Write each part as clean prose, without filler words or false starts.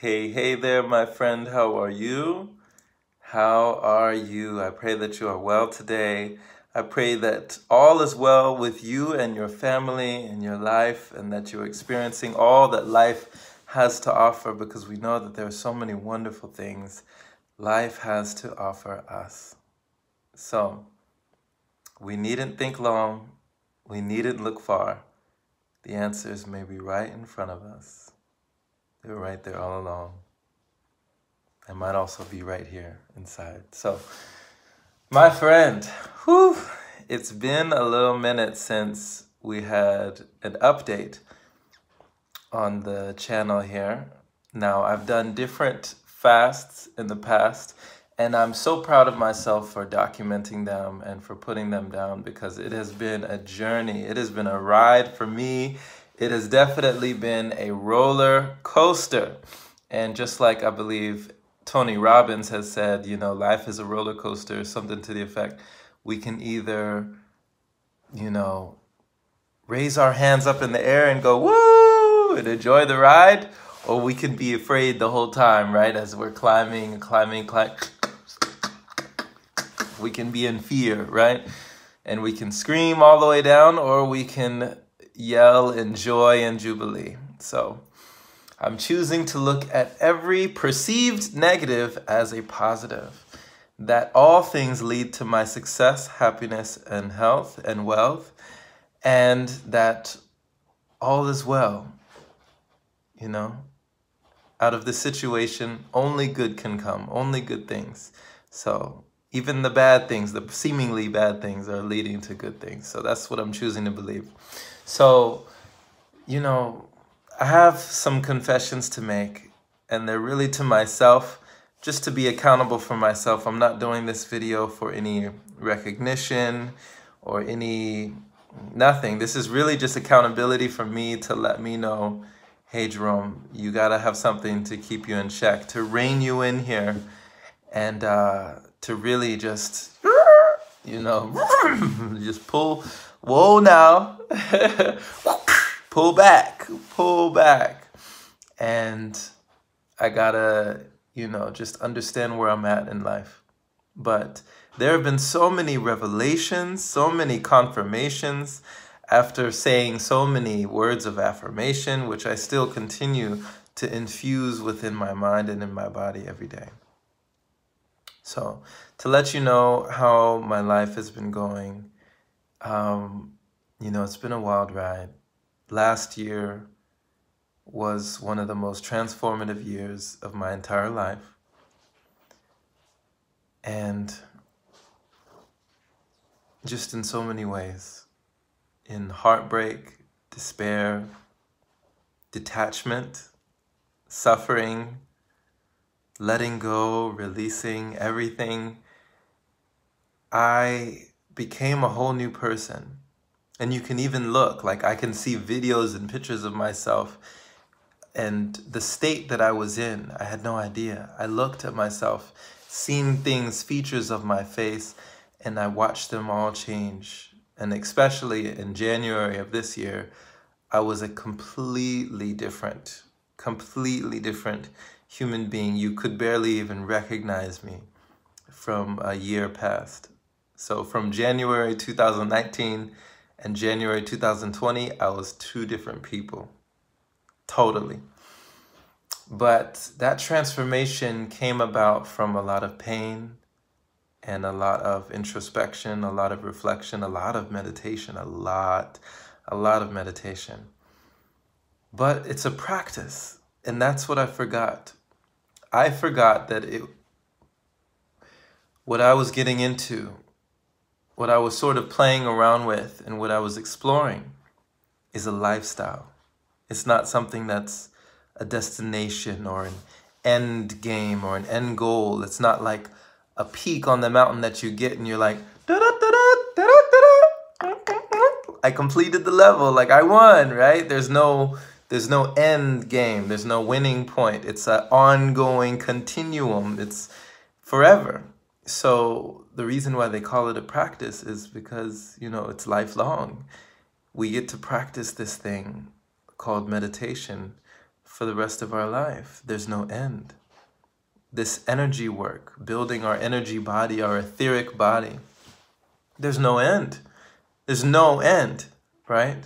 Hey there, my friend. How are you? How are you? I pray that you are well today. I pray that all is well with you and your family and your life, and that you're experiencing all that life has to offer, because we know that there are so many wonderful things life has to offer us. So, we needn't think long. We needn't look far. The answers may be right in front of us. They're right there all along. They might also be right here inside. So, my friend, it's been a little minute since we had an update on the channel here. Now, I've done different fasts in the past, and I'm so proud of myself for documenting them and for putting them down, because it has been a journey. It has been a ride for me. It has definitely been a roller coaster. And just like I believe Tony Robbins has said, you know, life is a roller coaster, something to the effect, we can either, you know, raise our hands up in the air and go, woo, and enjoy the ride, or we can be afraid the whole time, right? As we're climbing, we can be in fear, right? And we can scream all the way down, or we can yell in joy and jubilee. So I'm choosing to look at every perceived negative as a positive, that all things lead to my success, happiness, and health and wealth, and that all is well. You know, out of the situation, only good can come, only good things. So even the bad things, the seemingly bad things, are leading to good things. So that's what I'm choosing to believe. So, you know, I have some confessions to make, and they're really to myself, just to be accountable for myself. I'm not doing this video for any recognition or nothing. This is really just accountability for me, to let me know, hey, Jerome, you gotta have something to keep you in check, to rein you in here, and to really just, you know, just pull, whoa now, pull back. And I gotta, you know, just understand where I'm at in life. But there have been so many revelations, so many confirmations after saying so many words of affirmation, which I still continue to infuse within my mind and in my body every day. So to let you know how my life has been going, you know, it's been a wild ride. Last year was one of the most transformative years of my entire life. And just in so many ways, in heartbreak, despair, detachment, suffering, letting go, releasing everything, I became a whole new person. And you can even look, like I can see videos and pictures of myself, and the state that I was in, I had no idea. I looked at myself, seen things, features of my face, and I watched them all change. And especially in January of this year, I was a completely different human being. You could barely even recognize me from a year past. So from January 2019 and January 2020, I was two different people. Totally. But that transformation came about from a lot of pain and a lot of introspection, a lot of reflection, a lot of meditation, a lot of meditation. But it's a practice, and that's what I forgot. I forgot that what I was getting into, what I was sort of playing around with, and what I was exploring is a lifestyle. It's not something that's a destination or an end game or an end goal. It's not like a peak on the mountain that you get and you're like, I completed the level, like I won, right? There's no end game. There's no winning point. It's an ongoing continuum. It's forever. So the reason why they call it a practice is because, you know, it's lifelong. We get to practice this thing called meditation for the rest of our life. There's no end. This energy work, building our energy body, our etheric body, there's no end. There's no end, right?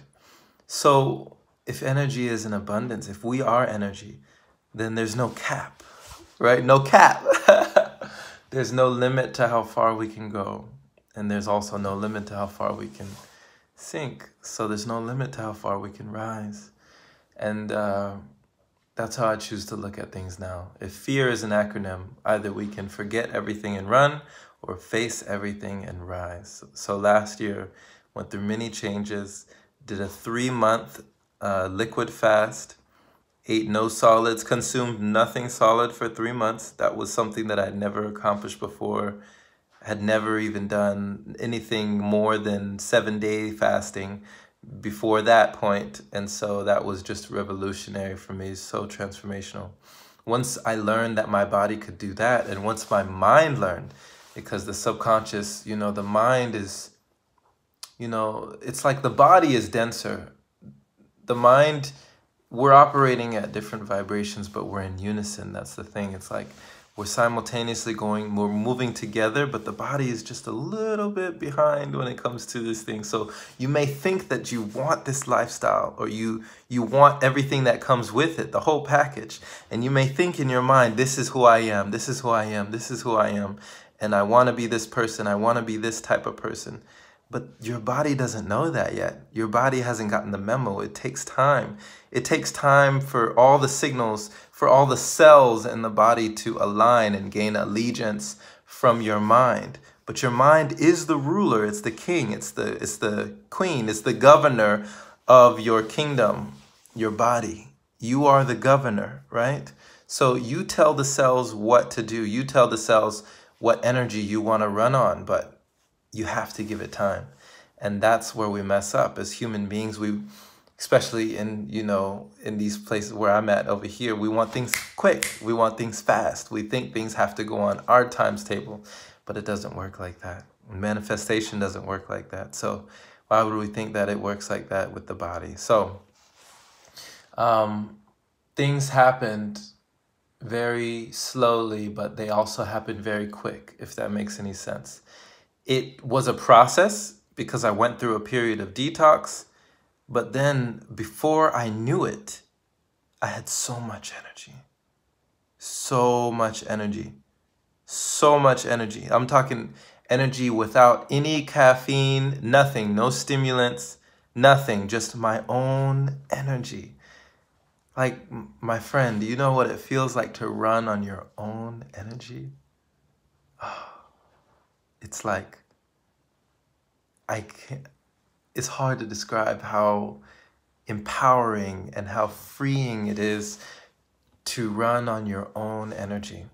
So if energy is in abundance, if we are energy, then there's no cap, right? No cap. There's no limit to how far we can go. And there's also no limit to how far we can sink. So there's no limit to how far we can rise. And that's how I choose to look at things now. If fear is an acronym, either we can forget everything and run, or face everything and rise. So last year, went through many changes, did a 3-month liquid fast, ate no solids, consumed nothing solid for 3 months. That was something that I'd never accomplished before. Had never even done anything more than 7-day fasting before that point. And so that was just revolutionary for me, so transformational. Once I learned that my body could do that, and once my mind learned, because the subconscious, you know, the mind is, you know, it's like the body is denser. The mind, we're operating at different vibrations, but we're in unison. That's the thing. It's like we're simultaneously going, we're moving together, but the body is just a little bit behind when it comes to this thing. So you may think that you want this lifestyle, or you want everything that comes with it, the whole package. And you may think in your mind, this is who I am, this is who I am, this is who I am. And I want to be this person, I want to be this type of person. But your body doesn't know that yet. Your body hasn't gotten the memo. It takes time. It takes time for all the signals, for all the cells in the body to align and gain allegiance from your mind. But your mind is the ruler. It's the king. It's the queen. It's the governor of your kingdom, your body. You are the governor, right? So you tell the cells what to do. You tell the cells what energy you want to run on, but you have to give it time. And that's where we mess up as human beings. We, especially in, you know, in these places where I'm at over here, we want things quick. We want things fast. We think things have to go on our times table, but it doesn't work like that. Manifestation doesn't work like that. So why would we think that it works like that with the body? So things happened very slowly, but they also happened very quick, if that makes any sense. It was a process because I went through a period of detox, but then before I knew it, I had so much energy. So much energy. So much energy. I'm talking energy without any caffeine, nothing, no stimulants, nothing, just my own energy. Like, my friend, do you know what it feels like to run on your own energy? It's like, it's hard to describe how empowering and how freeing it is to run on your own energy.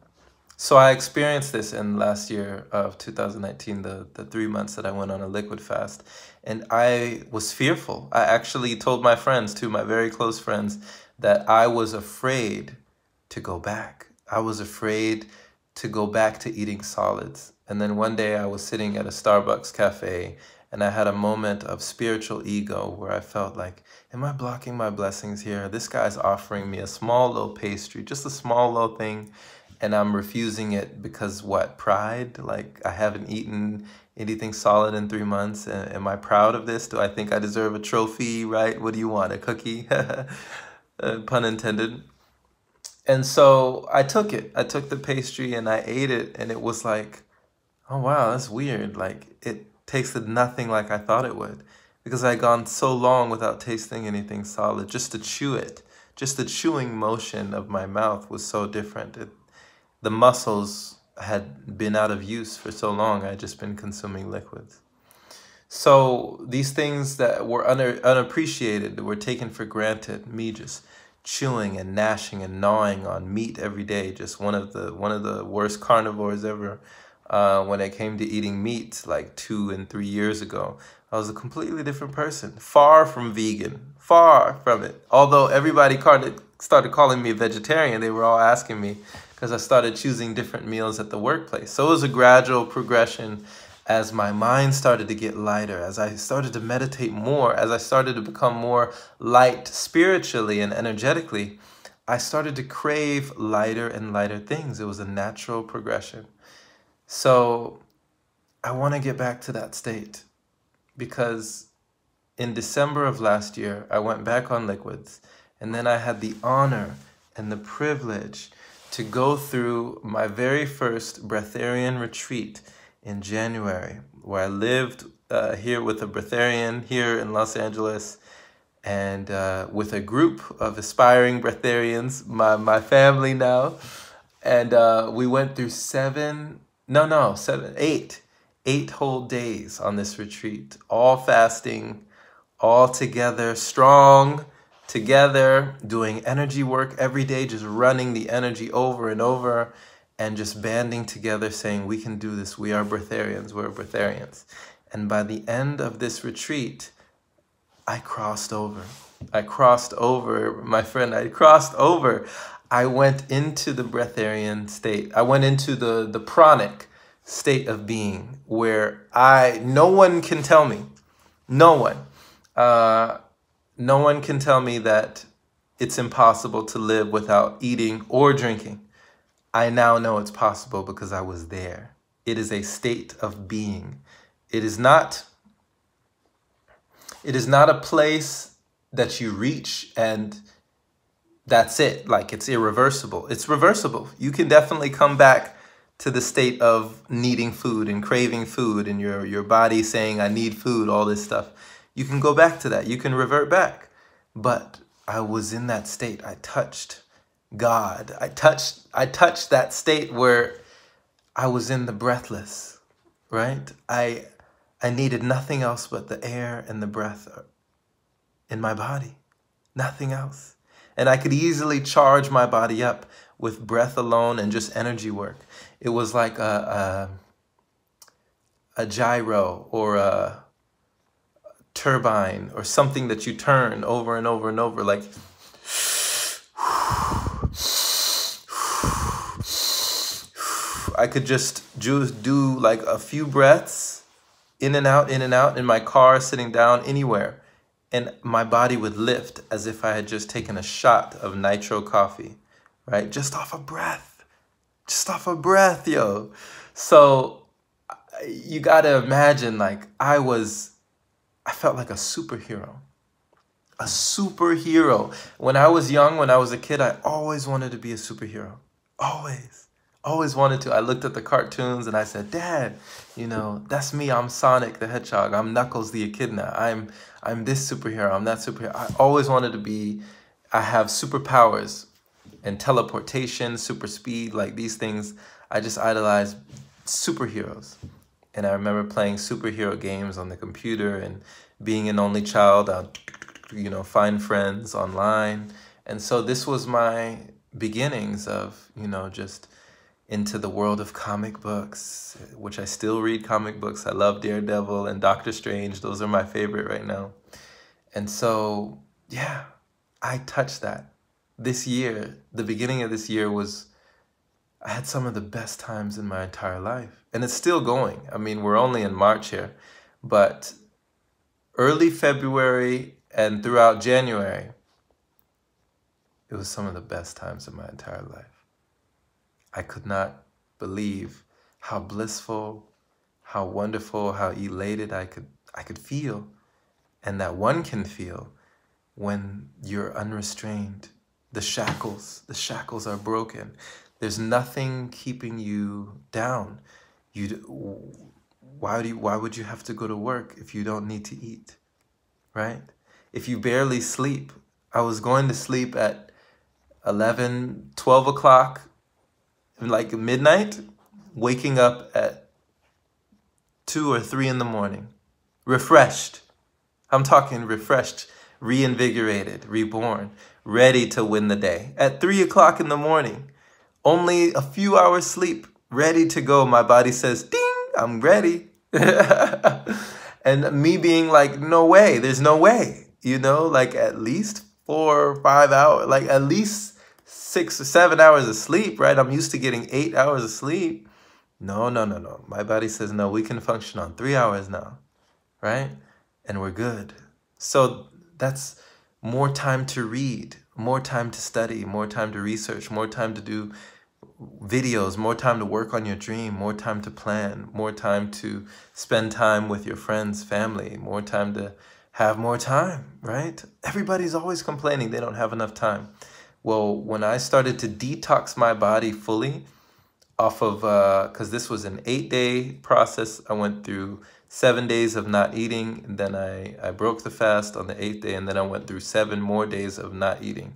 So I experienced this in last year of 2019, the 3 months that I went on a liquid fast. And I was fearful. I actually told my friends, too, my very close friends, that I was afraid to go back. I was afraid to go back to eating solids. And then one day I was sitting at a Starbucks cafe and I had a moment of spiritual ego where I felt like, am I blocking my blessings here? This guy's offering me a small little pastry, just a small little thing, and I'm refusing it because what? Pride? Like, I haven't eaten anything solid in 3 months. Am I proud of this? Do I think I deserve a trophy, right? What do you want, a cookie? Pun intended. And so I took it. I took the pastry and I ate it, and it was like, oh wow, that's weird. Like, it tasted nothing like I thought it would, because I had gone so long without tasting anything solid. Just to chew it, just the chewing motion of my mouth was so different. The muscles had been out of use for so long. I had just been consuming liquids. So these things that were unappreciated, that were taken for granted, me just chewing and gnashing and gnawing on meat every day, just one of the worst carnivores ever. When it came to eating meat like 2 and 3 years ago, I was a completely different person, far from vegan, far from it. Although everybody started calling me a vegetarian, they were all asking me because I started choosing different meals at the workplace. So it was a gradual progression as my mind started to get lighter, as I started to meditate more, as I started to become more light spiritually and energetically. I started to crave lighter and lighter things. It was a natural progression. So I want to get back to that state, because in December of last year, I went back on liquids, and then I had the honor and the privilege to go through my very first breatharian retreat in January, where I lived here with a breatharian here in Los Angeles, and with a group of aspiring breatharians, my family now. And we went through eight whole days on this retreat, all fasting, all together, strong, together, doing energy work every day, just running the energy over and over, and just banding together, saying, we can do this. We are breatharians. We're breatharians. And by the end of this retreat, I crossed over. I crossed over, my friend. I crossed over. I went into the breatharian state. I went into the pranic state of being, where no one can tell me, no one can tell me that it's impossible to live without eating or drinking. I now know it's possible because I was there. It is a state of being. It is not a place that you reach and that's it. Like, it's irreversible. It's reversible. You can definitely come back to the state of needing food and craving food, and your body saying, I need food, all this stuff. You can go back to that. You can revert back. But I was in that state. I touched God. I touched that state where I was in the breathless, right? I needed nothing else but the air and the breath in my body. Nothing else. And I could easily charge my body up with breath alone and just energy work. It was like a gyro or a turbine or something that you turn over and over and over, like I could just do like a few breaths in and out in my car, sitting down, anywhere, and my body would lift as if I had just taken a shot of nitro coffee, right? Just off a breath, yo. So you gotta imagine, like, I felt like a superhero. A superhero. When I was young, when I was a kid, I always wanted to be a superhero. Always wanted to. I looked at the cartoons and I said, Dad, that's me. I'm Sonic the Hedgehog. I'm Knuckles the Echidna. I'm this superhero. I'm that superhero. I always wanted to be. I have superpowers and teleportation, super speed, like these things. I just idolize superheroes. And I remember playing superhero games on the computer and being an only child. I'd, find friends online. And so this was my beginnings of, just into the world of comic books, which I still read comic books. I love Daredevil and Doctor Strange. Those are my favorite right now. And so, yeah, I touched that. This year, the beginning of this year I had some of the best times in my entire life. And it's still going. I mean, we're only in March here, but early February and throughout January, it was some of the best times of my entire life. I could not believe how blissful, how wonderful, how elated I could feel, and that one can feel when you're unrestrained. The shackles are broken. There's nothing keeping you down. Why would you have to go to work if you don't need to eat, right? If you barely sleep. I was going to sleep at 11, 12 o'clock, like midnight, waking up at 2 or 3 in the morning, refreshed. I'm talking refreshed, reinvigorated, reborn, ready to win the day. At 3 o'clock in the morning, only a few hours sleep, ready to go. My body says, ding, I'm ready. And me being like, no way, there's no way, like at least 4 or 5 hours, like at least 6 or 7 hours of sleep, right? I'm used to getting 8 hours of sleep. No. My body says, no, we can function on 3 hours now, right? And we're good. So that's more time to read, more time to study, more time to research, more time to do videos, more time to work on your dream, more time to plan, more time to spend time with your friends, family, more time to have more time, right? Everybody's always complaining they don't have enough time. Well, when I started to detox my body fully off of, because this was an 8-day process, I went through 7 days of not eating, and then I broke the fast on the 8th day, and then I went through 7 more days of not eating.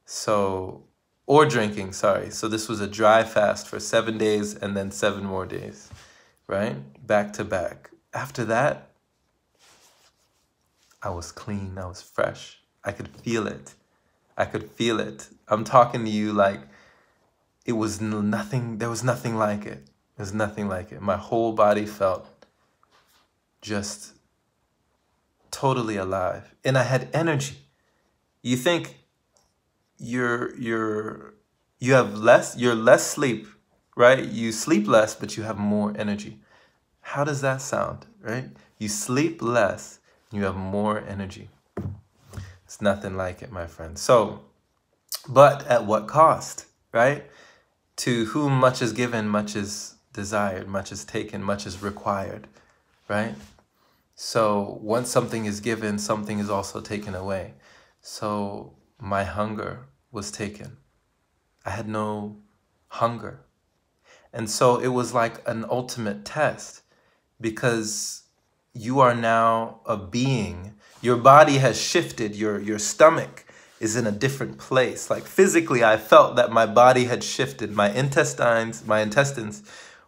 So, or drinking, sorry. So this was a dry fast for 7 days and then 7 more days, right? Back to back. After that, I was clean, I was fresh. I could feel it. I could feel it. I'm talking to you like it was nothing, there was nothing like it. There's nothing like it. My whole body felt just totally alive. And I had energy. You think you're less sleep, right? You sleep less, but you have more energy. How does that sound, right? You sleep less, you have more energy. It's nothing like it, my friend. So, but at what cost, right? To whom much is given, much is desired, much is taken, much is required, right? So once something is given, something is also taken away. So my hunger was taken. I had no hunger. And so it was like an ultimate test, because you are now a being. Your body has shifted. Your stomach is in a different place. Like physically, I felt that my body had shifted. My intestines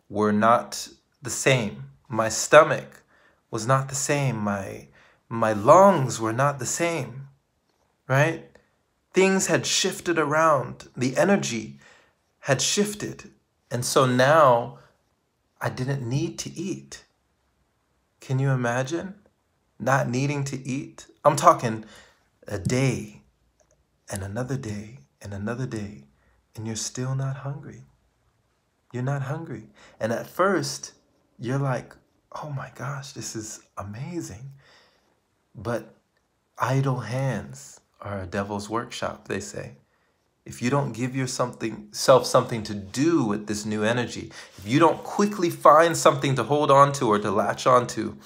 were not the same. My stomach was not the same. My lungs were not the same, right? Things had shifted around. The energy had shifted. And so now I didn't need to eat. Can you imagine not needing to eat? I'm talking a day and another day and another day, and you're still not hungry. You're not hungry. And at first, you're like, oh my gosh, this is amazing. But idle hands are a devil's workshop, they say. If you don't give yourself something to do with this new energy, if you don't quickly find something to hold on to or to latch on to,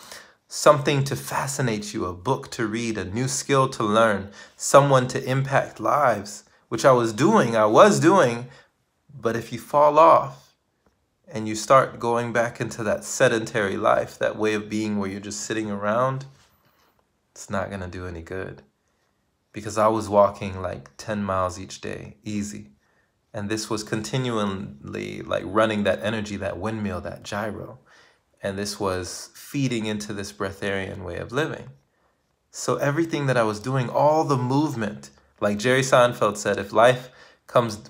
something to fascinate you, a book to read, a new skill to learn, someone to impact lives, which I was doing, but if you fall off and you start going back into that sedentary life, that way of being where you're just sitting around, it's not going to do any good. Because I was walking like 10 miles each day, easy. And this was continually like running that energy, that windmill, that gyro. And this was feeding into this breatharian way of living. So everything that I was doing, all the movement, like Jerry Seinfeld said, if life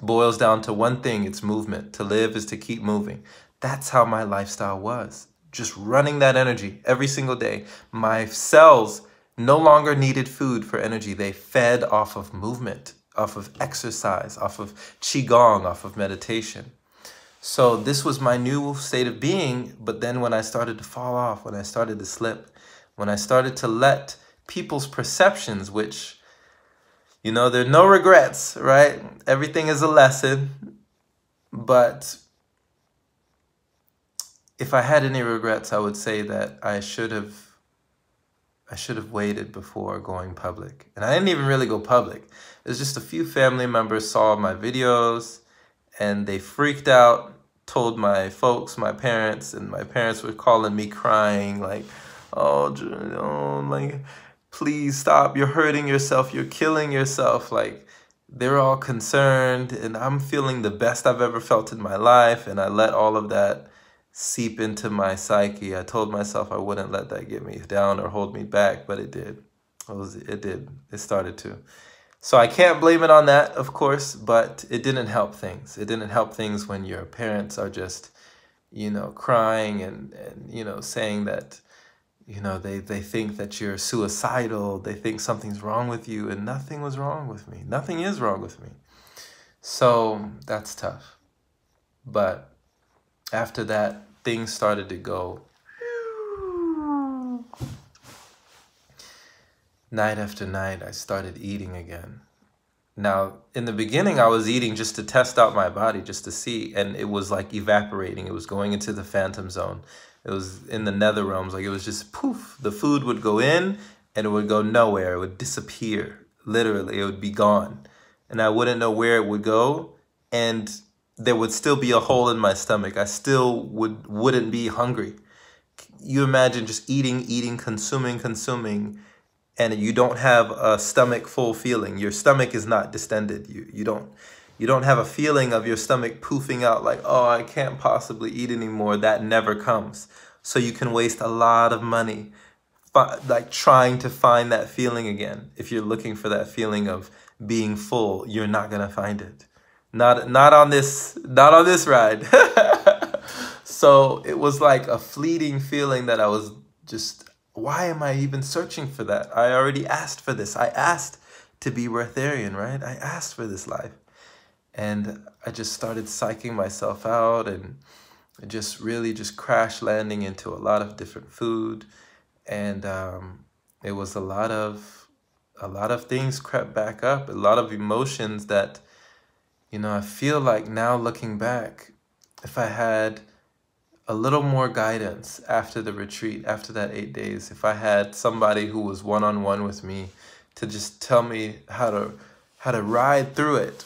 boils down to one thing, it's movement. To live is to keep moving. That's how my lifestyle was. Just running that energy every single day. My cells no longer needed food for energy. They fed off of movement, off of exercise, off of qigong, off of meditation. So this was my new state of being. But then when I started to fall off, when I started to slip, when I started to let people's perceptions, which, you know, there are no regrets, right? Everything is a lesson. But if I had any regrets, I would say that I should have waited before going public. And I didn't even really go public. It was just a few family members saw my videos and they freaked out, told my folks, my parents, and my parents were calling me crying like, oh, like, please stop, you're hurting yourself, you're killing yourself. Like, they're all concerned, and I'm feeling the best I've ever felt in my life, and I let all of that seep into my psyche. I told myself I wouldn't let that get me down or hold me back, but it did. It did. It started to. So I can't blame it on that, of course, but it didn't help things. It didn't help things when your parents are just, you know, crying and you know, saying that, you know, they think that you're suicidal. They think something's wrong with you, and nothing was wrong with me. Nothing is wrong with me. So that's tough. But after that, things started to go. night after night, I started eating again. Now, in the beginning, I was eating just to test out my body, just to see, and it was like evaporating. It was going into the phantom zone. It was in the nether realms, like it was just poof. The food would go in and it would go nowhere. It would disappear. Literally, it would be gone. And I wouldn't know where it would go. And there would still be a hole in my stomach. I still wouldn't be hungry. You imagine just eating, consuming, and you don't have a stomach full feeling. Your stomach is not distended. You don't have a feeling of your stomach poofing out like, oh, I can't possibly eat anymore. That never comes. So you can waste a lot of money like trying to find that feeling again. If you're looking for that feeling of being full, you're not gonna find it. Not on this ride. So it was like a fleeting feeling that I was just, why am I even searching for that? I already asked for this. I asked to be breatharian, right? I asked for this life. And I just started psyching myself out and just really just crash landing into a lot of different food. And it was a lot of things crept back up, a lot of emotions that, you know, I feel like now looking back, if I had a little more guidance after the retreat, after that 8 days, if I had somebody who was one-on-one with me to just tell me how to ride through it.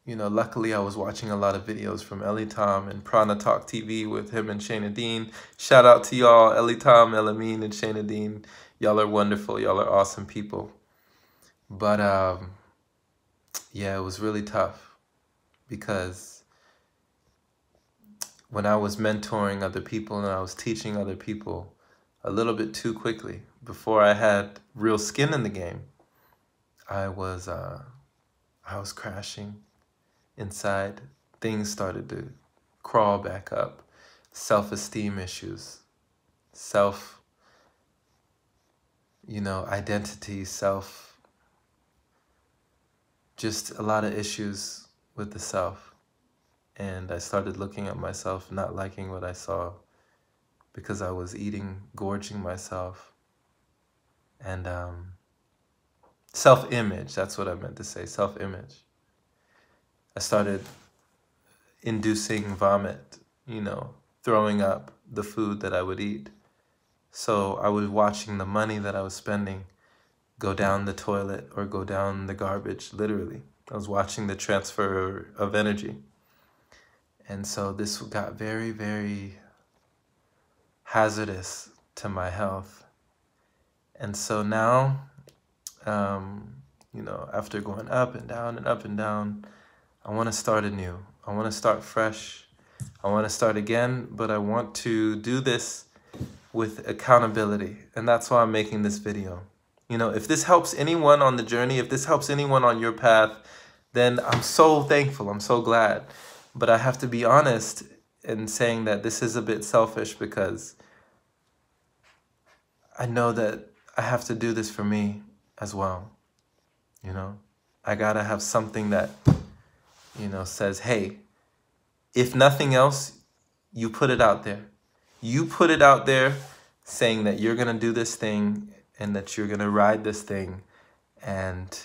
You know, luckily I was watching a lot of videos from Elitam and Prana Talk TV with him and Shayna Dean. Shout out to y'all, Elitam, Elamine, and Shayna Dean. Y'all are wonderful. Y'all are awesome people. But yeah, it was really tough because when I was mentoring other people and I was teaching other people a little bit too quickly, before I had real skin in the game, I was crashing inside. Things started to crawl back up. Self-esteem issues, identity, just a lot of issues with the self. And I started looking at myself, not liking what I saw because I was eating, gorging myself. And self-image, that's what I meant to say, self-image. I started inducing vomit, throwing up the food that I would eat. So I was watching the money that I was spending go down the toilet or go down the garbage, literally. I was watching the transfer of energy. And so this got very, very hazardous to my health. And so now, after going up and down and up and down, I want to start anew. I want to start fresh. I want to start again, but I want to do this with accountability. And that's why I'm making this video. If this helps anyone on the journey, if this helps anyone on your path, then I'm so thankful. I'm so glad. But I have to be honest in saying that this is a bit selfish because I know that I have to do this for me as well. I gotta have something that, says, hey, if nothing else, you put it out there. You put it out there saying that you're gonna do this thing and that you're gonna ride this thing. And,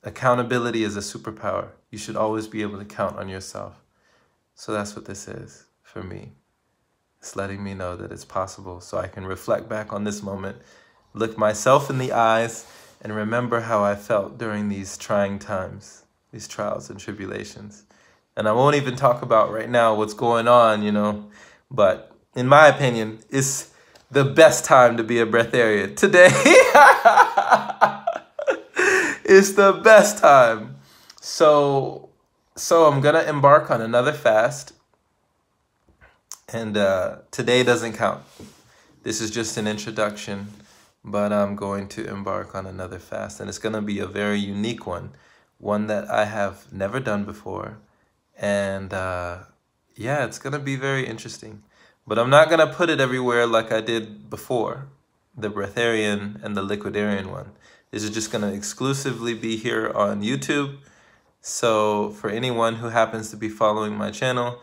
accountability is a superpower. You should always be able to count on yourself. So that's what this is for me. It's letting me know that it's possible so I can reflect back on this moment, look myself in the eyes, and remember how I felt during these trying times, these trials and tribulations. And I won't even talk about right now what's going on, but in my opinion, it's the best time to be a breatharian. Today, it's the best time. So I'm gonna embark on another fast. And today doesn't count. This is just an introduction, but I'm going to embark on another fast. And it's going to be a very unique one that I have never done before. And yeah, it's going to be very interesting. But I'm not going to put it everywhere like I did before, the breatharian and the liquidarian one. This is just going to exclusively be here on YouTube. So for anyone who happens to be following my channel,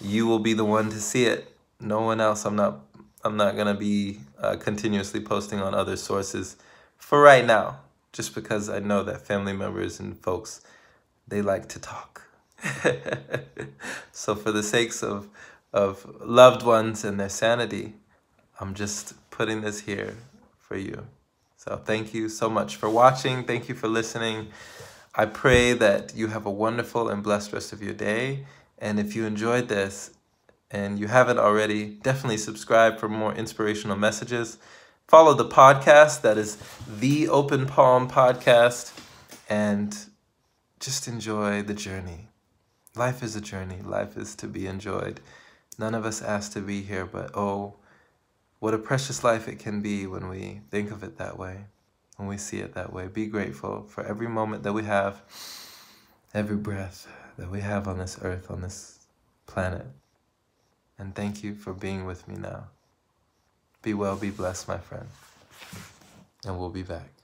you will be the one to see it. No one else. I'm not I'm not going to be continuously posting on other sources for right now, just because I know that family members and folks, they like to talk. So for the sakes of loved ones and their sanity, I'm just putting this here for you. So thank you so much for watching. Thank you for listening. I pray that you have a wonderful and blessed rest of your day. And if you enjoyed this and you haven't already, definitely subscribe for more inspirational messages. Follow the podcast, that is the Open Palm Podcast, and just enjoy the journey. Life is a journey. Life is to be enjoyed. None of us asked to be here, but oh, what a precious life it can be when we think of it that way, when we see it that way. Be grateful for every moment that we have, every breath that we have on this earth, on this planet. And thank you for being with me now. Be well, be blessed, my friend. And we'll be back.